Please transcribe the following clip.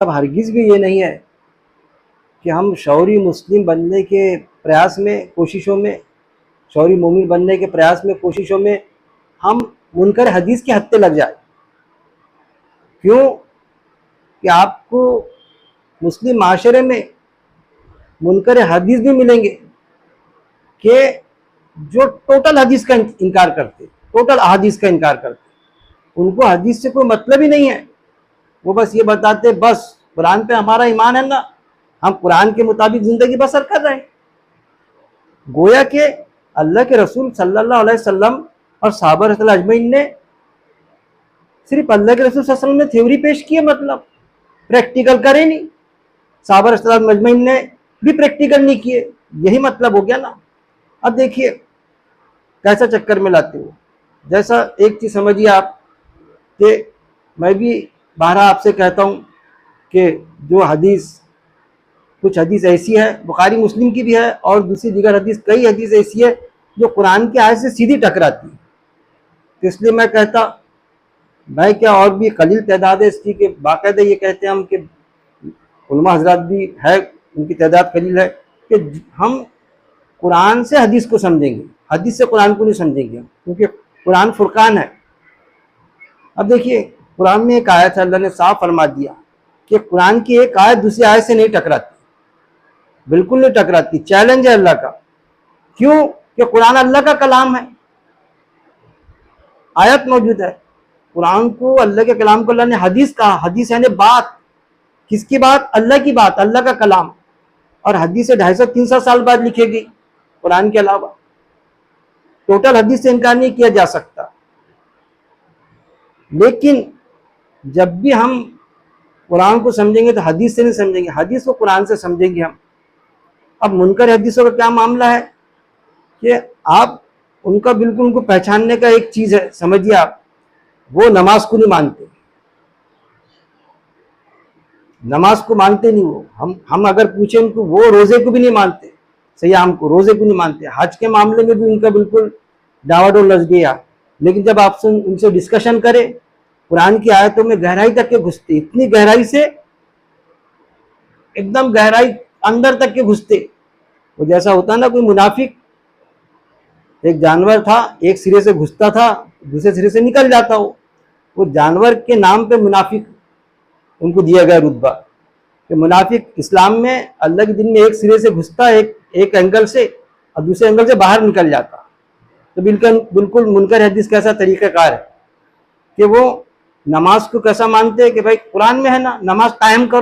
अब हरगिज़ भी ये नहीं है कि हम शौरी मुस्लिम बनने के प्रयास में, कोशिशों में, शौरी मोमिन बनने के प्रयास में, कोशिशों में हम मुनकर हदीस के हत्थे लग जाए। क्यों कि आपको मुस्लिम माशरे में मुनकर हदीस भी मिलेंगे कि जो टोटल हदीस का इनकार करते, टोटल अहादीस का इनकार करते, उनको हदीस से कोई मतलब ही नहीं है। वो बस ये बताते बस कुरान पे हमारा ईमान है ना, हम कुरान के मुताबिक ज़िंदगी बसर कर रहे हैं। गोया के अल्लाह के रसूल सल्लल्लाहु अलैहि वसल्लम और सहाबा अजमईन ने सिर्फ अल्लाह के रसूल सल्लल्लाहु अलैहि वसल्लम ने थ्योरी पेश की है, मतलब प्रैक्टिकल करे नहीं। सहाबा अजमईन ने भी प्रैक्टिकल नहीं किए, यही मतलब हो गया ना। अब देखिए कैसा चक्कर में लाते हो। जैसा एक चीज़ समझिए आप कि मैं भी बारहा आपसे कहता हूँ कि जो हदीस, कुछ हदीस ऐसी है, बुखारी मुस्लिम की भी है और दूसरी दीगर हदीस, कई हदीस ऐसी है जो कुरान की आयत से सीधी टकराती है। तो इसलिए मैं कहता, मैं क्या और भी कलील तादाद है इसकी कि बाकायदा ये कहते हैं हम कि उलमा हजरात भी है, उनकी तादाद कलील है कि हम कुरान से हदीस को समझेंगे, हदीस से कुरान को नहीं समझेंगे, क्योंकि कुरान फुरकान है। अब देखिए कुरान में एक आयत है, अल्लाह ने साफ फरमा दिया कि कुरान की एक आयत दूसरी आयत से नहीं टकराती, बिल्कुल नहीं टकराती। चैलेंज है अल्लाह का। क्यों कि कुरान अल्लाह का कलाम है, आयत मौजूद है। कुरान को, अल्लाह के कलाम को अल्लाह ने हदीस कहा। हदीस यानी बात, किसकी बात? अल्लाह की बात, अल्लाह का कलाम। और हदीस 250-300 साल बाद लिखेगी कुरान के अलावा। टोटल हदीस से इनकार नहीं किया जा सकता। लेकिन जब भी हम कुरान को समझेंगे तो हदीस से नहीं समझेंगे, हदीस को कुरान से समझेंगे हम। अब मुनकर हदीसों का क्या मामला है कि आप उनका बिल्कुल, उनको पहचानने का एक चीज़ है, समझिए आप, वो नमाज को नहीं मानते, नमाज को मानते नहीं वो। हम अगर पूछें उनको, वो रोज़े को भी नहीं मानते, सयाम को, रोज़े को नहीं मानते। हज के मामले में भी उनका बिल्कुल डावाडोल लग गया। लेकिन जब आप उनसे डिस्कशन करें, कुरान की आयतों में गहराई तक के घुसते, इतनी गहराई से, एकदम गहराई अंदर तक के घुसते। वो जैसा होता ना कोई मुनाफिक, एक जानवर था, एक सिरे से घुसता था, दूसरे सिरे से निकल जाता। वो जानवर के नाम पे मुनाफिक उनको दिया गया रुतबा कि मुनाफिक इस्लाम में अल्लाह के दिन में एक सिरे से घुसता, एक एंगल से, और दूसरे एंगल से बाहर निकल जाता। तो बिल्कुल मुनकर हदीस कैसा तरीक़ाकार है कि वो नमाज को कैसा मानते हैं कि भाई कुरान में है ना, नमाज कायम करो।